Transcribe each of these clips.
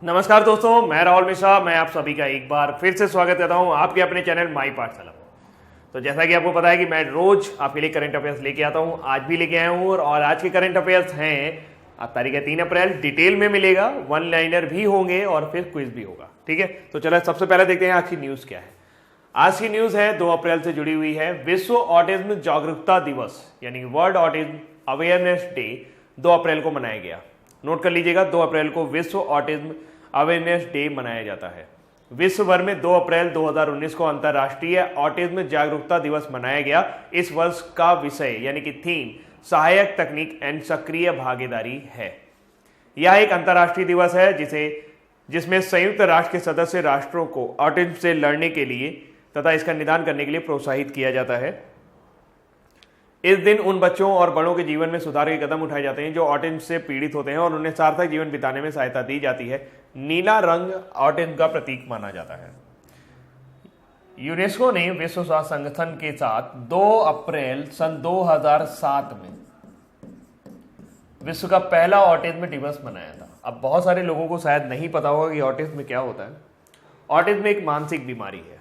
नमस्कार दोस्तों, मैं राहुल मिश्रा। मैं आप सभी का एक बार फिर से स्वागत करता हूं आपके अपने चैनल माई पाठशाला में। तो जैसा कि आपको पता है कि मैं रोज आपके लिए करंट अफेयर्स लेके आता हूं, आज भी लेके आया हूं। और आज के करंट अफेयर्स हैं, आज तारीख है 3 अप्रैल। डिटेल में मिलेगा, वन लाइनर भी होंगे और फिर क्विज भी होगा। ठीक है, तो चलो सबसे पहले देखते हैं आज की न्यूज क्या है। आज की न्यूज है 2 अप्रैल से जुड़ी हुई है। विश्व ऑटिज्म जागरूकता दिवस यानी वर्ल्ड ऑटिज्म अवेयरनेस डे 2 अप्रैल को मनाया गया। नोट कर लीजिएगा, 2 अप्रैल को विश्व ऑटिज्म अवेयरनेस डे मनाया जाता है। विश्व भर में 2 अप्रैल 2019 को अंतर्राष्ट्रीय ऑटिज्म जागरूकता दिवस मनाया गया। इस वर्ष का विषय यानी कि थीम सहायक तकनीक एंड सक्रिय भागीदारी है। यह एक अंतर्राष्ट्रीय दिवस है जिसमें संयुक्त राष्ट्र के सदस्य राष्ट्रों को ऑटिज्म से लड़ने के लिए तथा इसका निदान करने के लिए प्रोत्साहित किया जाता है। इस दिन उन बच्चों और बड़ों के जीवन में सुधार के कदम उठाए जाते हैं जो ऑटिज्म से पीड़ित होते हैं और उन्हें सार्थक जीवन बिताने में सहायता दी जाती है। नीला रंग ऑटिज्म का प्रतीक माना जाता है। यूनेस्को ने विश्व स्वास्थ्य संगठन के साथ 2 अप्रैल सन 2007 में विश्व का पहला ऑटिज्म दिवस मनाया था। अब बहुत सारे लोगों को शायद नहीं पता होगा कि ऑटिज्म क्या होता है। ऑटिज्म एक मानसिक बीमारी है।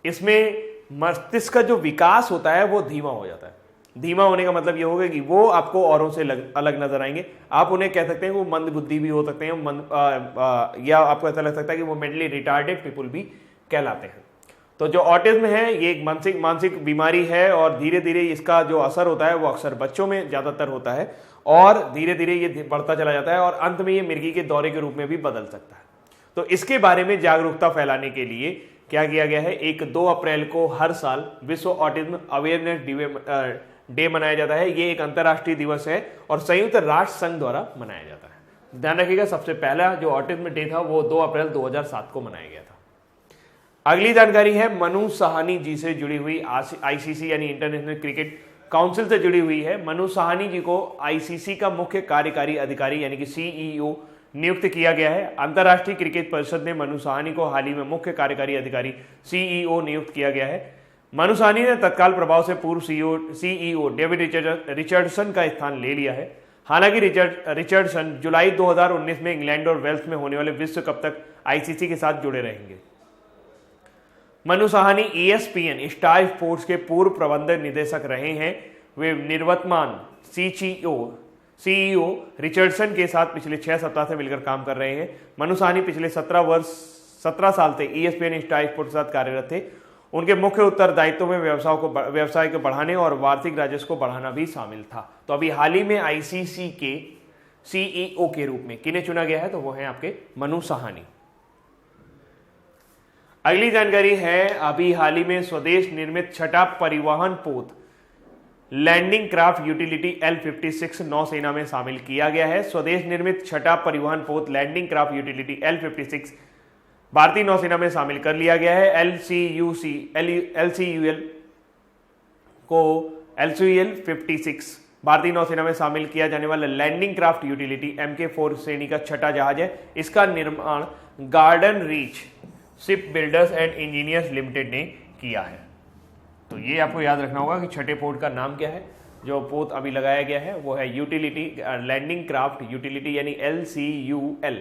इसमें मस्तिष्क का जो विकास होता है वो धीमा हो जाता है। धीमा होने का मतलब ये होगा कि वो आपको औरों से अलग नजर आएंगे। आप उन्हें कह सकते हैं वो मंद बुद्धि भी हो सकते हैं, या आपको ऐसा लग सकता है कि वो मेंटली रिटार्डेड पीपुल भी कहलाते हैं। तो जो ऑटिज्म है ये एक मानसिक बीमारी है और धीरे धीरे इसका जो असर होता है वो अक्सर बच्चों में ज्यादातर होता है और धीरे धीरे ये बढ़ता चला जाता है और अंत में ये मिर्गी के दौरे के रूप में भी बदल सकता है। तो इसके बारे में जागरूकता फैलाने के लिए क्या किया गया है, एक 2 अप्रैल को हर साल विश्व ऑटिज्म अवेयरनेस डे मनाया जाता है। ये एक अंतर्राष्ट्रीय दिवस है और संयुक्त राष्ट्र संघ द्वारा मनाया जाता है। ध्यान रखिएगा, सबसे पहला जो ऑटिज्म डे था वो 2 अप्रैल 2007 को मनाया गया था। अगली जानकारी है मनु साहनी जी से जुड़ी हुई। आईसीसी यानी इंटरनेशनल क्रिकेट काउंसिल से जुड़ी हुई है। मनु साहनी जी को आईसीसी का मुख्य कार्यकारी अधिकारी यानी कि सीईओ नियुक्त किया गया है। अंतर्राष्ट्रीय क्रिकेट परिषद ने मनु साहनी को हाल ही में मुख्य कार्यकारी अधिकारी सीईओ नियुक्त किया गया है। मनु साहनी ने तत्काल प्रभाव से पूर्व सीईओ डेविड रिचर्डसन का स्थान ले लिया है। हालांकि रिचर्डसन जुलाई 2019 में इंग्लैंड और वेल्स में होने वाले विश्व कप तक आईसीसी के साथ जुड़े रहेंगे। Manu Sahni ESPN star sports के पूर्व प्रबंधक निदेशक रहे हैं। वे निवर्तमान सीईओ रिचर्डसन के साथ पिछले 6 सप्ताह से मिलकर काम कर रहे हैं। मनु साहनी पिछले 17 साल से ESPN स्टार स्पोर्ट्स के साथ कार्यरत थे। उनके मुख्य उत्तरदायित्व में व्यवसाय को बढ़ाने और वार्षिक राजस्व को बढ़ाना भी शामिल था। तो अभी हाल ही में आईसीसी के सीईओ के रूप में किन्हें चुना गया है, तो वो है आपके मनु साहनी। अगली जानकारी है, अभी हाल ही में स्वदेश निर्मित छठा परिवहन पोत लैंडिंग क्राफ्ट यूटिलिटी L56 नौसेना में शामिल किया गया है। स्वदेश निर्मित छठा परिवहन पोत लैंडिंग क्राफ्ट यूटिलिटी L56 भारतीय नौसेना में शामिल कर लिया गया है। LCUL 56 भारतीय नौसेना में शामिल किया जाने वाला लैंडिंग क्राफ्ट यूटिलिटी MK4 श्रेणी का छठा जहाज है। इसका निर्माण garden Reach Shipbuilders and engineers limited ने किया है। तो ये आपको याद रखना होगा कि छठे पोत का नाम क्या है। जो पोत अभी लगाया गया है वो है यूटिलिटी लैंडिंग क्राफ्ट यूटिलिटी यानी LCUL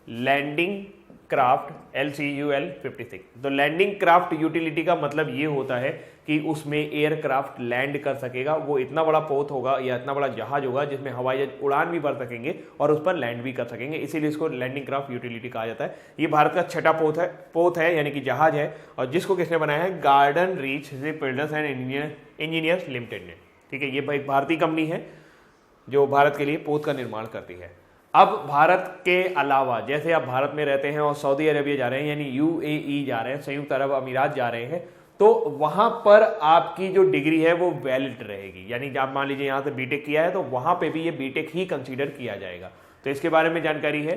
लैंडिंग क्राफ्ट LCUL 56। तो लैंडिंग क्राफ्ट यूटिलिटी का मतलब ये होता है कि उसमें एयरक्राफ्ट लैंड कर सकेगा। वो इतना बड़ा पोत होगा या इतना बड़ा जहाज होगा जिसमें हवाई जहाज उड़ान भी भर सकेंगे और उस पर लैंड भी कर सकेंगे, इसीलिए इसको लैंडिंग क्राफ्ट यूटिलिटी कहा जाता है। ये भारत का छठा पोत है यानी कि जहाज है और जिसको किसने बनाया है, Garden Reach Shipbuilders and engineers limited ने। ठीक है, ये एक भारतीय कंपनी है जो भारत के लिए पोत का निर्माण करती है। अब भारत के अलावा जैसे आप भारत में रहते हैं और सऊदी अरेबिया जा रहे हैं यानी UAE जा रहे हैं, संयुक्त अरब अमीरात जा रहे हैं, तो वहां पर आपकी जो डिग्री है वो वैलिड रहेगी। यानी आप मान लीजिए यहां से बीटेक किया है तो वहां पे भी ये बीटेक ही कंसीडर किया जाएगा। तो इसके बारे में जानकारी है।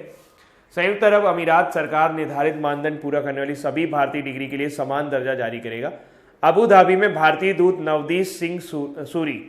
संयुक्त अरब अमीरात सरकार निर्धारित मानदंड पूरा करने वाली सभी भारतीय डिग्री के लिए समान दर्जा जारी करेगा। अबू धाबी में भारतीय दूत नवदीप सिंह सूरी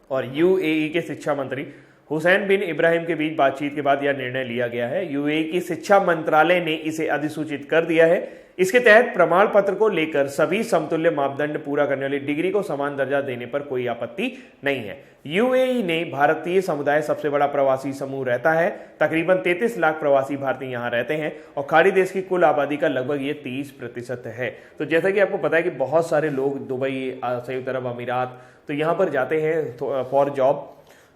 और UAE के शिक्षा मंत्री हुसैन बिन इब्राहिम के बीच बातचीत के बाद यह निर्णय लिया गया है। यूएई की शिक्षा मंत्रालय ने इसे अधिसूचित कर दिया है। इसके तहत प्रमाण पत्र को लेकर सभी समतुल्य मापदंड पूरा करने वाली डिग्री को समान दर्जा देने पर कोई आपत्ति नहीं है। यूएई ने भारतीय समुदाय सबसे बड़ा प्रवासी समूह रहता है। तकरीबन 33 लाख प्रवासी भारतीय यहाँ रहते हैं और खाड़ी देश की कुल आबादी का लगभग ये 30% है। तो जैसा कि आपको पता है कि बहुत सारे लोग दुबई, संयुक्त अरब अमीरात तो यहाँ पर जाते हैं फॉर जॉब।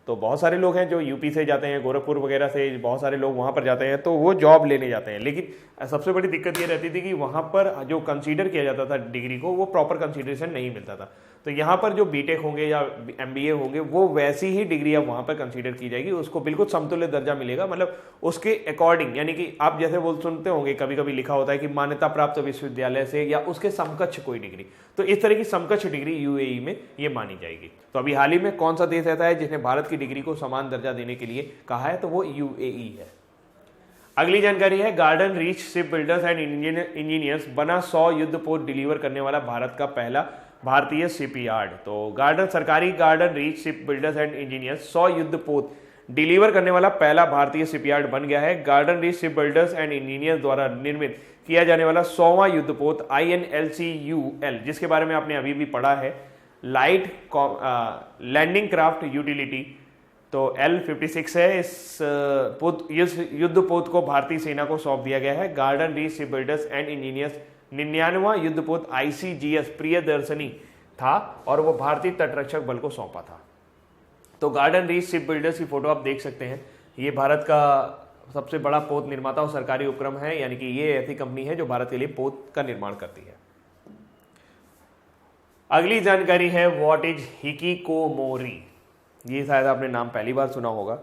तो बहुत सारे लोग हैं जो यूपी से जाते हैं, गोरखपुर वगैरह से बहुत सारे लोग वहाँ पर जाते हैं, तो वो जॉब लेने जाते हैं। लेकिन सबसे बड़ी दिक्कत ये रहती थी कि वहाँ पर जो कंसीडर किया जाता था डिग्री को, वो प्रॉपर कंसीडरेशन नहीं मिलता था। तो यहाँ पर जो बीटेक होंगे या एमबीए होंगे, वो वैसी ही डिग्री अब वहाँ पर कंसीडर की जाएगी, उसको बिल्कुल समतुल्य दर्जा मिलेगा। मतलब उसके अकॉर्डिंग, यानी कि आप जैसे वो सुनते होंगे कभी कभी लिखा होता है कि मान्यता प्राप्त विश्वविद्यालय से या उसके समकक्ष कोई डिग्री, तो इस तरह की समकक्ष डिग्री यूएई में ये मानी जाएगी। तो अभी हाल ही में कौन सा देश ऐसा है जिसने भारत की डिग्री को समान दर्जा देने के लिए कहा है, तो वो यूएई है। अगली जानकारी है, Garden Reach Shipbuilders and engineers बना 100 युद्धपोत डिलीवर करने वाला भारत का पहला भारतीय शिपयार्ड। तो सरकारी garden Reach Shipbuilders and engineers 100 युद्धपोत डिलीवर करने वाला पहला भारतीय शिपयार्ड बन गया है। Garden Reach Shipbuilders and engineers द्वारा निर्मित किया जाने वाला 100वां युद्धपोत INLCUL, जिसके बारे में आपने अभी भी पढ़ा है, लाइट लैंडिंग क्राफ्ट यूटिलिटी, तो L56 है। इस युद्धपोत को भारतीय सेना को सौंप दिया गया है। Garden Reach Shipbuilders and Engineers 99वां युद्धपोत ICGS प्रियदर्शनी था और वो भारतीय तटरक्षक बल को सौंपा था। तो गार्डन रीच शिप बिल्डर्स की फोटो आप देख सकते हैं। ये भारत का सबसे बड़ा पोत निर्माता और सरकारी उपक्रम है, यानी कि ये ऐसी कंपनी है जो भारत के लिए पोत का निर्माण करती है। अगली जानकारी है, व्हाट इज हिकिकोमोरी। ये शायद आपने नाम पहली बार सुना होगा,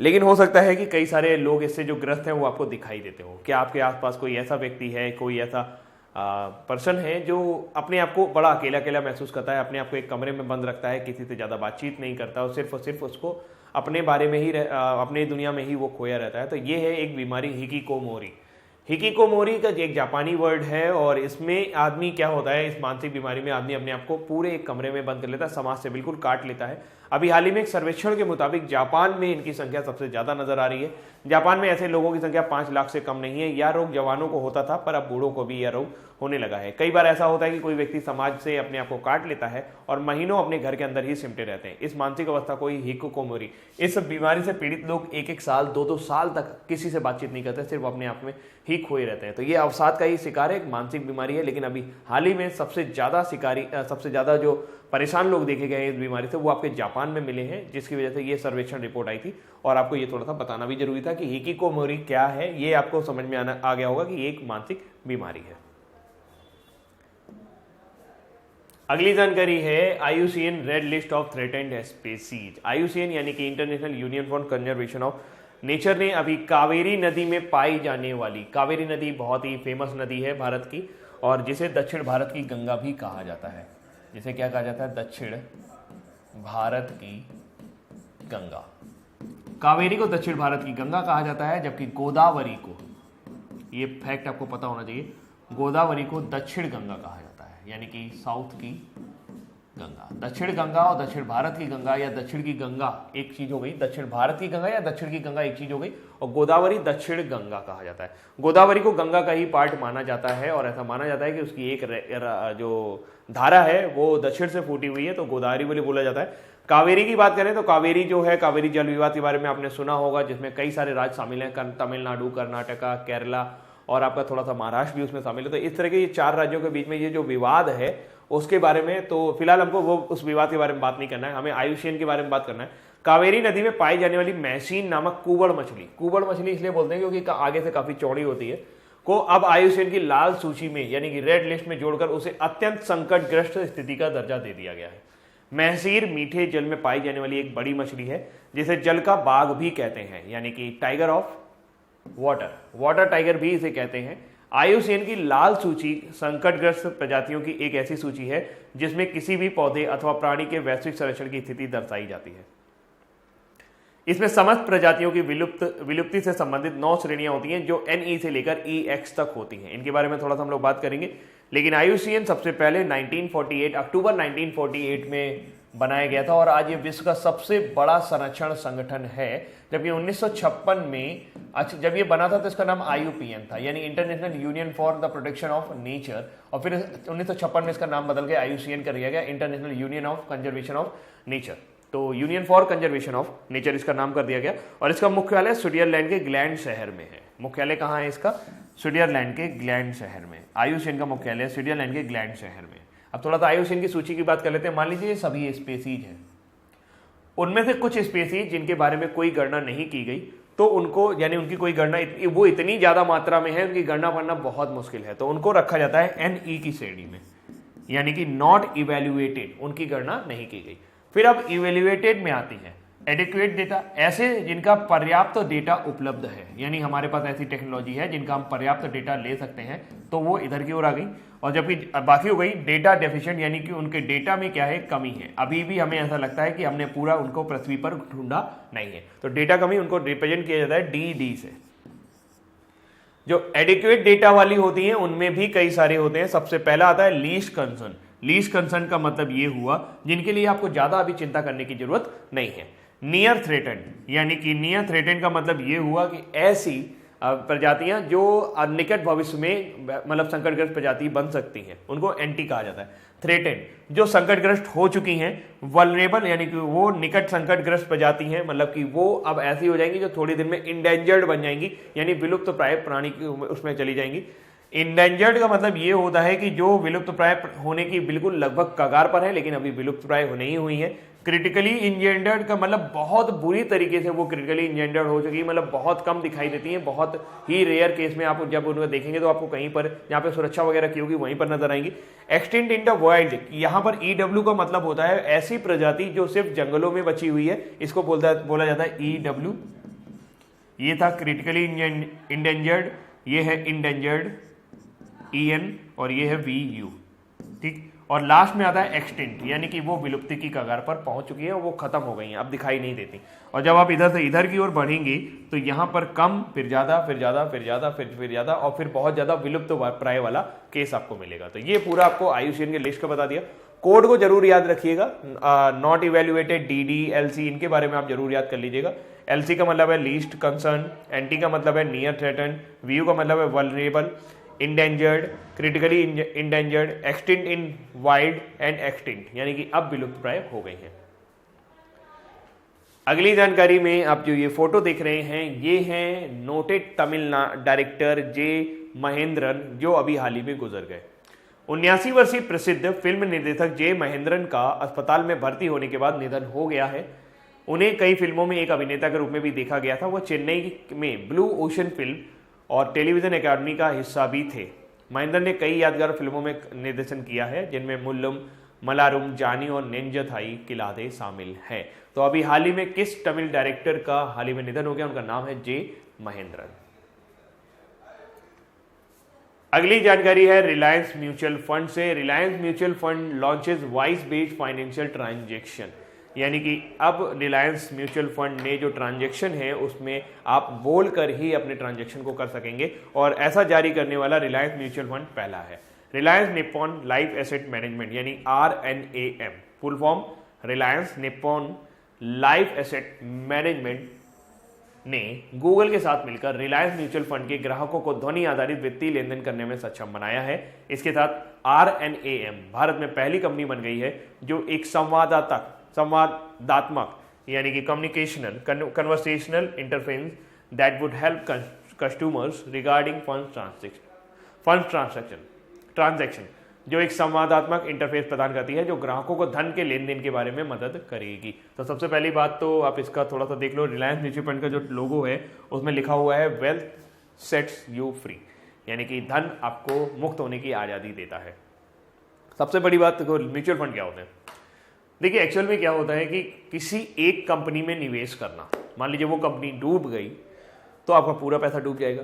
लेकिन हो सकता है कि कई सारे लोग इससे जो ग्रस्त हैं वो आपको दिखाई देते हो। क्या आपके आसपास कोई ऐसा व्यक्ति है, कोई ऐसा पर्सन है जो अपने आप को बड़ा अकेला अकेला महसूस करता है, अपने आप को एक कमरे में बंद रखता है, किसी से ज़्यादा बातचीत नहीं करता और सिर्फ उसको अपने बारे में ही अपनी दुनिया में ही वो खोया रहता है। तो ये है एक बीमारी हिकिकोमोरी। हिकिकोमोरी का एक जापानी वर्ड है और इसमें आदमी क्या होता है, इस मानसिक बीमारी में आदमी अपने आप को पूरे एक कमरे में बंद कर लेता है, समाज से बिल्कुल काट लेता है। अभी हाल ही में एक सर्वेक्षण के मुताबिक जापान में इनकी संख्या सबसे ज्यादा नजर आ रही है। जापान में ऐसे लोगों की संख्या 5 लाख से कम नहीं है। यह रोग जवानों को होता था, पर अब बूढ़ों को भी यह रोग होने लगा है। कई बार ऐसा होता है कि कोई व्यक्ति समाज से अपने आप को काट लेता है और महीनों अपने घर के अंदर ही सिमटे रहते हैं। इस मानसिक अवस्था को ही हिकिकोमोरी। इस बीमारी से पीड़ित लोग 1-1 साल 2-2 साल तक किसी से बातचीत नहीं करते, सिर्फ अपने आप में ही खोए रहते हैं। तो ये अवसाद का ही शिकार है, एक मानसिक बीमारी है। लेकिन अभी हाल ही में सबसे ज्यादा जो परेशान लोग देखे गए हैं इस बीमारी से, वो आपके जापान में मिले हैं, जिसकी वजह से ये सर्वेक्षण रिपोर्ट आई थी। और आपको ये थोड़ा सा बताना भी जरूरी था कि हिकिकोमोरी क्या है। ये आपको समझ में आ गया होगा कि ये एक मानसिक बीमारी है। अगली जानकारी है, IUCN red list of threatened species. IUCN यानी कि international union for Conservation of nature ने अभी कावेरी नदी में पाई जाने वाली, कावेरी नदी बहुत ही फेमस नदी है भारत की, और जिसे दक्षिण भारत की गंगा भी कहा जाता है। जिसे क्या कहा जाता है, दक्षिण भारत की गंगा। कावेरी को दक्षिण भारत की गंगा कहा जाता है, जबकि गोदावरी को, ये फैक्ट आपको पता होना चाहिए, गोदावरी को दक्षिण गंगा कहा जाता है, यानी कि साउथ की गंगा। दक्षिण गंगा और दक्षिण भारत की गंगा या दक्षिण की गंगा एक चीज हो गई, दक्षिण भारत की गंगा या दक्षिण की गंगा एक चीज हो गई, और गोदावरी दक्षिण गंगा कहा जाता है। गोदावरी को गंगा का ही पार्ट माना जाता है और ऐसा माना जाता है कि उसकी एक जो धारा है वो दक्षिण से फूटी हुई है, तो गोदावरी बोले बोला जाता है। कावेरी की बात करें तो कावेरी जो है, कावेरी जल विवाद के बारे में आपने सुना होगा, जिसमें कई सारे राज्य शामिल हैं, तमिलनाडु, कर्नाटका, केरला और आपका थोड़ा सा महाराष्ट्र भी उसमें शामिल है। तो इस तरह के ये 4 राज्यों के बीच में ये जो विवाद है उसके बारे में, तो फिलहाल हमको वो उस विवाद के बारे में बात नहीं करना है, हमें IUCN के बारे में बात करना है। कावेरी नदी में पाई जाने वाली मैसीन नामक कुबड़ मछली इसलिए बोलते हैं क्योंकि आगे से काफी चौड़ी होती है, को अब IUCN की लाल सूची में यानी कि रेड लिस्ट में जोड़कर उसे अत्यंत संकटग्रस्त स्थिति का दर्जा दे दिया गया है। महसीर मीठे जल में पाई जाने वाली एक बड़ी मछली है, जिसे जल का बाघ भी कहते हैं, यानी कि टाइगर ऑफ वाटर टाइगर भी इसे कहते हैं। IUCN की लाल सूची संकटग्रस्त प्रजातियों की एक ऐसी सूची है जिसमें किसी भी पौधे अथवा प्राणी के वैश्विक संरक्षण की स्थिति दर्शाई जाती है। इसमें समस्त प्रजातियों की विलुप्ति से संबंधित 9 श्रेणियां होती हैं, जो NE से लेकर EX तक होती हैं। इनके बारे में थोड़ा सा हम लोग बात करेंगे, लेकिन IUCN सबसे पहले 1948 अक्टूबर 1948 में बनाया गया था और आज ये विश्व का सबसे बड़ा संरक्षण संगठन है। जबकि 1956 में जब ये बना था तो इसका नाम IUPN था, यानी international union for the protection of nature, और फिर 1956 में इसका नाम बदल के IUCN कर दिया गया, International Union of Conservation of Nature. तो Union for Conservation of Nature इसका नाम कर दिया गया और इसका मुख्यालय स्विट्जरलैंड के ग्लैंड शहर में है। मुख्यालय कहाँ है इसका? स्विट्जरलैंड के ग्लैंड शहर में। IUCN का मुख्यालय स्विट्जरलैंड के ग्लैंड शहर में। अब थोड़ा सा IUCN की सूची की बात कर लेते हैं। मान लीजिए सभी स्पेसीज हैं, उनमें से कुछ स्पेसीज जिनके बारे में कोई गणना नहीं की गई, तो उनको, यानी उनकी कोई गणना वो इतनी ज्यादा मात्रा में है, उनकी गणना करना बहुत मुश्किल है, तो उनको रखा जाता है NE की श्रेणी में, यानी कि नॉट इवेल्युएटेड, उनकी गणना नहीं की गई। फिर अब इवेल्युएटेड में आती है एडिक्वेट डेटा, ऐसे जिनका पर्याप्त डेटा उपलब्ध है, यानी हमारे पास ऐसी टेक्नोलॉजी है जिनका हम पर्याप्त डेटा ले सकते हैं, तो वो इधर की ओर आ गई। और जबकि बाकी हो गई डेटा डेफिशिएंट, यानी कि उनके डेटा में क्या है, कमी है, अभी भी हमें ऐसा लगता है कि हमने पूरा उनको पृथ्वी पर ढूंढा नहीं है, तो डेटा कमी, उनको रिप्रेजेंट किया जाता है DD से। जो एडिक्वेट डेटा वाली होती है उनमें भी कई सारे होते हैं। सबसे पहला आता है लीस्ट कंसर्न। लीस्ट कंसर्न का मतलब ये हुआ जिनके लिए आपको ज्यादा अभी चिंता करने की जरूरत नहीं है। नियर थ्रेटेंड, यानी कि नियर थ्रेटेंड का मतलब ये हुआ कि ऐसी प्रजातियां जो निकट भविष्य में मतलब संकटग्रस्त प्रजाति बन सकती हैं, उनको एंटी कहा जाता है। थ्रेटेंड, जो संकटग्रस्त हो चुकी हैं। वल्नरेबल, यानी कि वो निकट संकटग्रस्त प्रजाति हैं, मतलब कि वो अब ऐसी हो जाएंगी जो थोड़ी दिन में इंडेंजर्ड बन जाएंगी, यानी विलुप्त प्राय प्राणी की उसमें चली जाएंगी। इंडेंजर्ड का मतलब ये होता है कि जो विलुप्त प्राय होने की बिल्कुल लगभग कगार पर है, लेकिन अभी विलुप्त प्राय नहीं हुई है। क्रिटिकली इंजेंडर्ड का मतलब बहुत बुरी तरीके से वो क्रिटिकली इंजेंडर्ड हो चुकी है, मतलब बहुत कम दिखाई देती है, बहुत ही रेयर केस में आप जब उनको देखेंगे तो आपको कहीं पर जहाँ पे सुरक्षा वगैरह की होगी वहीं पर नजर आएंगी। एक्सटिंक्ट इन द वाइल्ड, यहाँ पर EW का मतलब होता है ऐसी प्रजाति जो सिर्फ जंगलों में बची हुई है, इसको बोला जाता है EW। ये था क्रिटिकली इंडेंजर्ड, ये है इंडेंजर्ड EN, और ये है VU, ठीक। और लास्ट में आता है एक्सटिंक्ट, यानी कि वो विलुप्ति की कगार पर पहुंच चुकी है, वो खत्म हो गई हैं, अब दिखाई नहीं देती। और जब आप इधर से इधर की ओर बढ़ेंगे तो यहाँ पर कम, फिर ज्यादा, फिर ज्यादा, फिर ज्यादा, फिर ज्यादा, और फिर बहुत ज्यादा विलुप्त प्राय वाला केस आपको मिलेगा। तो ये पूरा आपको IUCN के लिस्ट का बता दिया। कोड को जरूर याद रखिएगा, नॉट इवेल्युएटेड, DD, LC, इनके बारे में आप जरूर याद कर लीजिएगा। LC का मतलब है लीस्ट कंसर्न, NT का मतलब है नियर थ्रेटन, VU का मतलब है vulnerable, endangered, critically endangered, extinct in wild and extinct, यानी कि अब विलुप्त प्राय हो गई हैं। अगली जानकारी में आप जो ये फोटो देख रहे हैं, ये हैं noted Tamil director J. Mahendran, जो अभी हाल ही में गुजर गए। 79 वर्षीय प्रसिद्ध फिल्म निर्देशक J. महेंद्रन का अस्पताल में भर्ती होने के बाद निधन हो गया है। उन्हें कई फिल्मों में एक अभिनेता के रूप में भी देखा गया था। वो चेन्नई में ब्लू ओशन फिल्म और टेलीविजन एकेडमी का हिस्सा भी थे। महेंद्रन ने कई यादगार फिल्मों में निर्देशन किया है, जिनमें मुल्लुम, मलारुम, जानी और नेंजथाई किलादे शामिल हैं। तो अभी हाल ही में किस तमिल डायरेक्टर का हाल ही में निधन हो गया? उनका नाम है J. महेंद्रन। अगली जानकारी है रिलायंस म्यूचुअल फंड से। Reliance mutual fund launches voice based financial transaction, यानी कि अब रिलायंस म्यूचुअल फंड ने जो ट्रांजैक्शन है उसमें आप बोलकर ही अपने ट्रांजैक्शन को कर सकेंगे, और ऐसा जारी करने वाला रिलायंस म्यूचुअल फंड पहला है। Reliance Nippon life asset management, यानी RNAM, full form Reliance Nippon life asset management ने गूगल के साथ मिलकर रिलायंस म्यूचुअल फंड के ग्राहकों को ध्वनि आधारित वित्तीय लेन देन करने में सक्षम बनाया है। इसके साथ RNAM भारत में पहली कंपनी बन गई है जो एक संवादात्मक यानी कि communicational conversational interface that would help customers regarding fund transaction, जो एक संवादात्मक इंटरफेस प्रदान करती है जो ग्राहकों को धन के लेन देन के बारे में मदद करेगी। तो सबसे पहली बात तो आप इसका थोड़ा सा देख लो, रिलायंस म्यूचुअल फंड का जो लोगो है उसमें लिखा हुआ है वेल्थ सेट्स यू फ्री, यानी कि धन आपको मुक्त होने की आज़ादी देता है। सबसे बड़ी बात देखो, म्यूचुअल फंड क्या होते हैं? देखिए एक्चुअल में क्या होता है कि किसी एक कंपनी में निवेश करना, मान लीजिए वो कंपनी डूब गई तो आपका पूरा पैसा डूब जाएगा।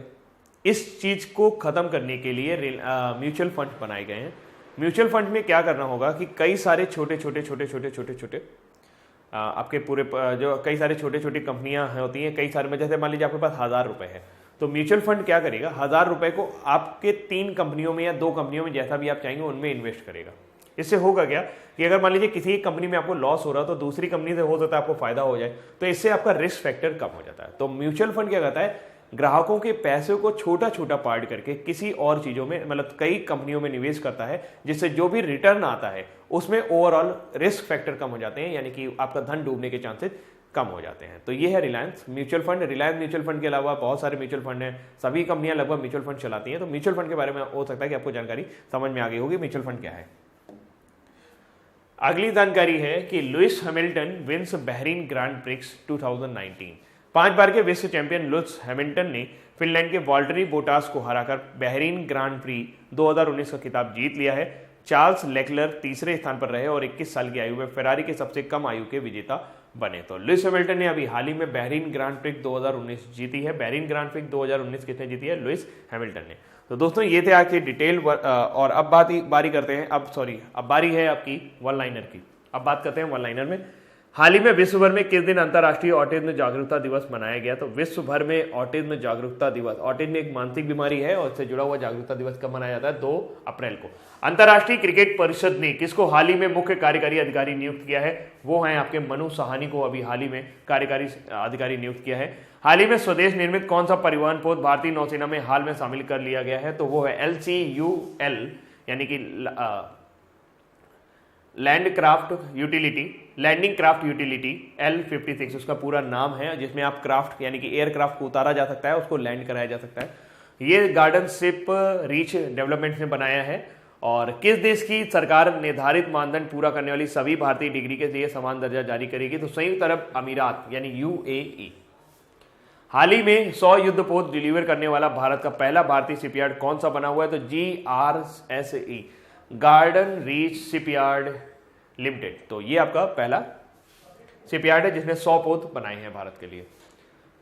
इस चीज को खत्म करने के लिए म्यूचुअल फंड बनाए गए हैं। म्यूचुअल फंड में क्या करना होगा कि कई सारे छोटे आपके पूरे जो कई सारे छोटे छोटी कंपनियां होती हैं, कई सारे में जैसे मान लीजिए आपके पास 1000 रुपए है, तो म्यूचुअल फंड क्या करेगा, 1000 रुपए को आपके 3 कंपनियों में या 2 कंपनियों में जैसा भी आप चाहेंगे उनमें इन्वेस्ट करेगा। इससे होगा क्या कि अगर मान लीजिए किसी एक कंपनी में आपको लॉस हो रहा है तो दूसरी कंपनी से हो सकता है आपको फायदा हो जाए, तो इससे आपका रिस्क फैक्टर कम हो जाता है। तो म्यूचुअल फंड क्या करता है, ग्राहकों के पैसे को छोटा छोटा पार्ट करके किसी और चीजों में, मतलब कई कंपनियों में निवेश करता है, जिससे जो भी रिटर्न आता है उसमें ओवरऑल रिस्क फैक्टर कम हो जाते हैं, यानी कि आपका धन डूबने के चांसेस कम हो जाते हैं। तो ये है Reliance mutual fund. Reliance mutual fund के अलावा बहुत सारे म्यूचुअल फंड हैं, सभी कंपनियां लगभग म्यूचुअल फंड चलाती हैं। तो म्यूचुअल फंड के बारे में हो सकता है कि आपको जानकारी समझ में आ गई होगी म्यूचुअल फंड क्या है। अगली जानकारी है कि Lewis Hamilton wins Bahrain Grand Prix 2019। 5 बार के विश्व चैंपियन लुइस हैमिल्टन ने फिनलैंड के वॉल्टरी बोटास को हराकर बहरीन ग्रांड प्री 2019 का खिताब जीत लिया है। चार्ल्स लेक्लर तीसरे स्थान पर रहे और 21 साल की आयु में फेरारी के सबसे कम आयु के विजेता बने। तो लुइस हैमिल्टन ने अभी हाल ही में बहरीन ग्रांड प्रिक्स 2019 जीती है। बहरीन ग्रांड प्रिक्स 2019 किसने जीती है? लुइस हैमिल्टन ने। तो दोस्तों ये थे आज के डिटेल और अब बारी करते हैं, अब बारी है आपकी वन लाइनर की। अब बात करते हैं वन लाइनर में। हाल ही में विश्व भर में किस दिन अंतर्राष्ट्रीय ऑटिज्म जागरूकता दिवस मनाया गया? तो विश्व भर में ऑटिज्म जागरूकता दिवस, ऑटिज्म एक मानसिक बीमारी है और इससे जुड़ा हुआ जागरूकता दिवस कब मनाया जाता है? 2 अप्रैल को। अंतर्राष्ट्रीय क्रिकेट परिषद ने किसको हाल ही में मुख्य कार्यकारी अधिकारी नियुक्त किया है? वो हैं आपके मनु साहनी को अभी हाल ही में कार्यकारी अधिकारी नियुक्त किया है। हाल ही में स्वदेश निर्मित कौन सा परिवहन पोत भारतीय नौसेना में हाल में शामिल कर लिया गया है? तो वो है LCUL, यानी कि लैंडिंग क्राफ्ट यूटिलिटी L56 उसका पूरा नाम है, जिसमें आप क्राफ्ट यानी कि एयरक्राफ्ट को उतारा जा सकता है, उसको लैंड कराया जा सकता है। ये गार्डन शिप रीच डेवलपमेंट ने बनाया है। और किस देश की सरकार निर्धारित मानदंड पूरा करने वाली सभी भारतीय डिग्री के लिए समान दर्जा जारी करेगी? तो संयुक्त अरब अमीरात यानी UAE। हाल ही में 100 युद्धपोत डिलीवर करने वाला भारत का पहला भारतीय शिपयार्ड कौन सा बना हुआ है? तो GRSE, garden reach shipyard limited. तो ये आपका पहला शिपयार्ड है जिसने 100 पोत बनाए हैं भारत के लिए।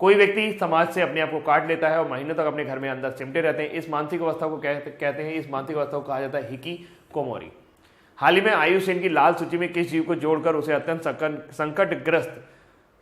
कोई व्यक्ति समाज से अपने आप को काट लेता है और महीनों तक अपने घर में अंदर सिमटे रहते हैं, इस मानसिक अवस्था को कहते हैं, इस मानसिक अवस्था को कहा जाता है हिकिकोमोरी। हाल ही में IUCN की लाल सूची में किस जीव को जोड़कर उसे अत्यंत संकटग्रस्त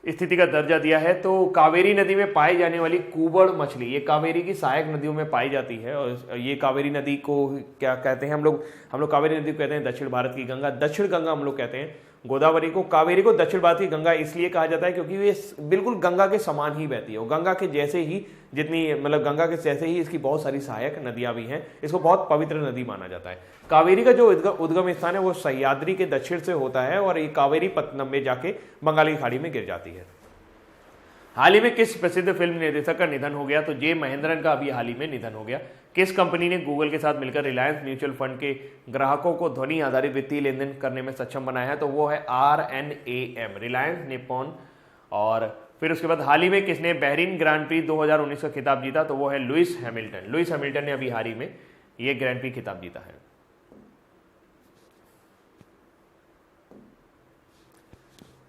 स्थिति का दर्जा दिया है? तो कावेरी नदी में पाई जाने वाली कुबड़ मछली, ये कावेरी की सहायक नदियों में पाई जाती है। और ये कावेरी नदी को क्या कहते हैं? हम लोग कावेरी नदी को कहते हैं दक्षिण भारत की गंगा। दक्षिण गंगा हम लोग कहते हैं गोदावरी को। कावेरी को दक्षिण भारत की गंगा इसलिए कहा जाता है क्योंकि ये बिल्कुल गंगा के समान ही बहती है, और गंगा के जैसे ही गंगा के जैसे ही इसकी बहुत सारी सहायक नदियां भी हैं। इसको बहुत पवित्र नदी माना जाता है। कावेरी का जो उद्गम स्थान है वो सह्याद्री के दक्षिण से होता है और ये कावेरी पत्तनम में जाके बंगाल की खाड़ी में गिर जाती है। हाल ही में किस प्रसिद्ध फिल्म निर्देशक का निधन हो गया? तो जे महेंद्रन का अभी हाल ही में निधन हो गया। किस कंपनी ने गूगल के साथ मिलकर रिलायंस म्यूचुअल फंड के ग्राहकों को ध्वनि आधारित वित्तीय लेन देन करने में सक्षम बनाया है? तो वो है RNAM, रिलायंस निप्पॉन। और फिर उसके बाद हाल ही में किसने बहरीन ग्रांड प्री 2019 का खिताब जीता? तो वो है लुइस हैमिल्टन। लुइस हैमिल्टन ने अभी हाल ही में ये ग्रैंड प्री खिताब जीता है।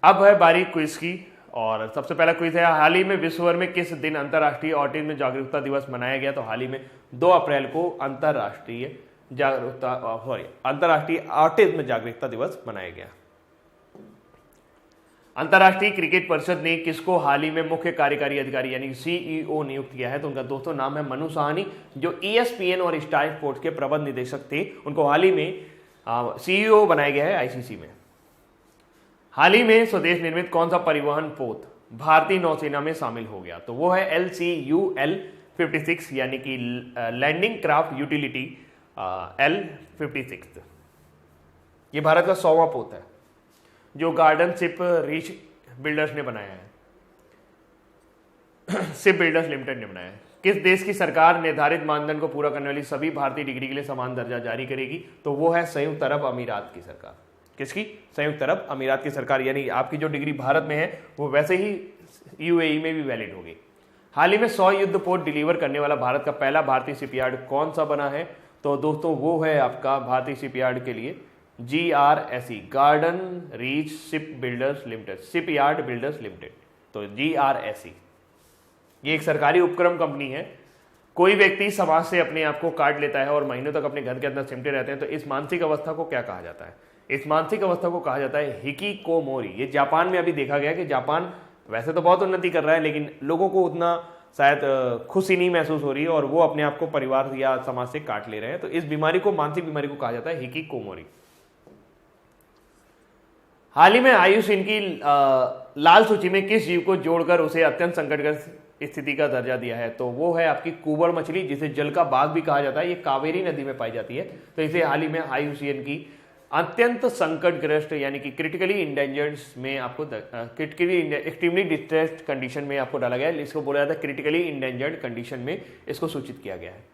अब है बारी क्विज की, और सबसे पहला क्विज है, हाल ही में विश्व भर में किस दिन अंतर्राष्ट्रीय ऑटिज्म जागरूकता दिवस मनाया गया? तो हाल ही में 2 अप्रैल को अंतर्राष्ट्रीय ऑटिज्म जागरूकता दिवस मनाया गया। अंतर्राष्ट्रीय क्रिकेट परिषद ने किसको हाल ही में मुख्य कार्यकारी अधिकारी यानी CEO नियुक्त किया है? तो उनका दोस्तों नाम है मनु साहनी, जो ESPN और स्टार स्पोर्ट्स के प्रबंध निदेशक थे। उनको हाल ही में CEO बनाया गया है ICC में। हाल ही में स्वदेश निर्मित कौन सा परिवहन पोत भारतीय नौसेना में शामिल हो गया? तो वो है LCUL 56, यानी कि लैंडिंग क्राफ्ट यूटिलिटी L56। ये भारत का 100वां पोत है जो गार्डन शिप रीच बिल्डर्स ने बनाया है, शिप बिल्डर्स लिमिटेड ने बनाया है। किस देश की सरकार निर्धारित मानदंड को पूरा करने वाली सभी भारतीय डिग्री के लिए समान दर्जा जारी करेगी? तो वो है संयुक्त अरब अमीरात की सरकार। किसकी? संयुक्त अरब अमीरात की सरकार। यानी आपकी जो डिग्री भारत में है वो वैसे ही UAE में भी वैलिड होगी। हाल ही में 100 युद्धपोत डिलीवर करने वाला भारत का पहला भारतीय शिपयार्ड कौन सा बना है? तो दोस्तों वो है आपका भारतीय शिपयार्ड के लिए GRSE, garden Reach ship builders limited, shipyard builders limited. तो GRSE ये एक सरकारी उपक्रम कंपनी है। कोई व्यक्ति समाज से अपने आप को काट लेता है और महीनों तक अपने घर के अंदर सिमटे रहते हैं, तो इस मानसिक अवस्था को क्या कहा जाता है? इस मानसिक अवस्था को कहा जाता है हिकिकोमोरी। ये जापान में अभी देखा गया कि जापान वैसे तो बहुत उन्नति कर रहा है, लेकिन लोगों को उतना शायद खुशी नहीं महसूस हो रही है और वो अपने आप को परिवार या समाज से काट ले रहे हैं। तो इस बीमारी को, मानसिक बीमारी को कहा जाता है हिकिकोमोरी। हाल ही में IUCN की लाल सूची में किस जीव को जोड़कर उसे अत्यंत संकटग्रस्त स्थिति का दर्जा दिया है? तो वो है आपकी कुबर मछली, जिसे जल का बाघ भी कहा जाता है। ये कावेरी नदी में पाई जाती है, तो इसे हाल ही में IUCN की अत्यंत संकटग्रस्त यानी कि क्रिटिकली इंडेंजर्ड में आपको क्रिटिकली एक्सट्रीमली डिस्ट्रेस्ड कंडीशन में आपको डाला गया है। इसको बोला जाता है क्रिटिकली इंडेंजर्ड कंडीशन में इसको सूचित किया गया है।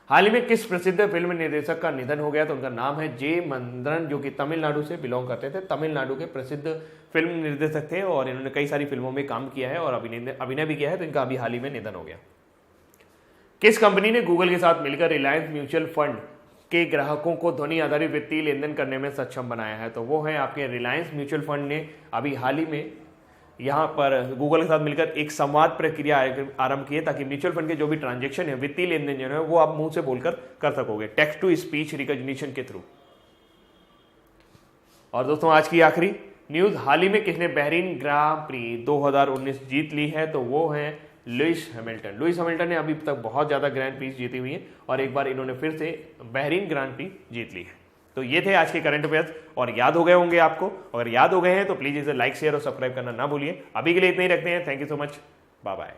हाल ही में किस प्रसिद्ध फिल्म निर्देशक का निधन हो गया? तो उनका नाम है जे मंद्रन, जो कि तमिलनाडु से बिलोंग करते थे। तमिलनाडु के प्रसिद्ध फिल्म निर्देशक थे और इन्होंने कई सारी फिल्मों में काम किया है और अभिनय भी किया है, तो इनका अभी हाल ही में निधन हो गया। किस कंपनी ने गूगल के साथ मिलकर रिलायंस म्यूचुअल फंड के ग्राहकों को ध्वनि आधारित वित्तीय लेन देन करने में सक्षम बनाया है? तो वो है आपके रिलायंस म्यूचुअल फंड ने अभी हाल ही में यहाँ पर गूगल के साथ मिलकर एक संवाद प्रक्रिया आरंभ की है, ताकि म्यूचुअल फंड के जो भी ट्रांजैक्शन है, वित्तीय लेन देन जो है, वो आप मुंह से बोलकर कर सकोगे, टेक्स्ट टू स्पीच रिकॉग्निशन के थ्रू। और दोस्तों आज की आखिरी न्यूज, हाल ही में किसने बहरीन ग्रां प्री 2019 जीत ली है? तो वो है लुइस हैमिल्टन। लुइस हैमिल्टन ने अभी तक बहुत ज्यादा ग्रैंड प्रीज जीती हुई है और एक बार इन्होंने फिर से बहरीन ग्रांड प्री जीत ली है। तो ये थे आज के करंट अफेयर्स और याद हो गए होंगे आपको। अगर याद हो गए हैं तो प्लीज इसे लाइक शेयर और सब्सक्राइब करना ना भूलिए। अभी के लिए इतना ही रखते हैं। Thank you so much, bye bye.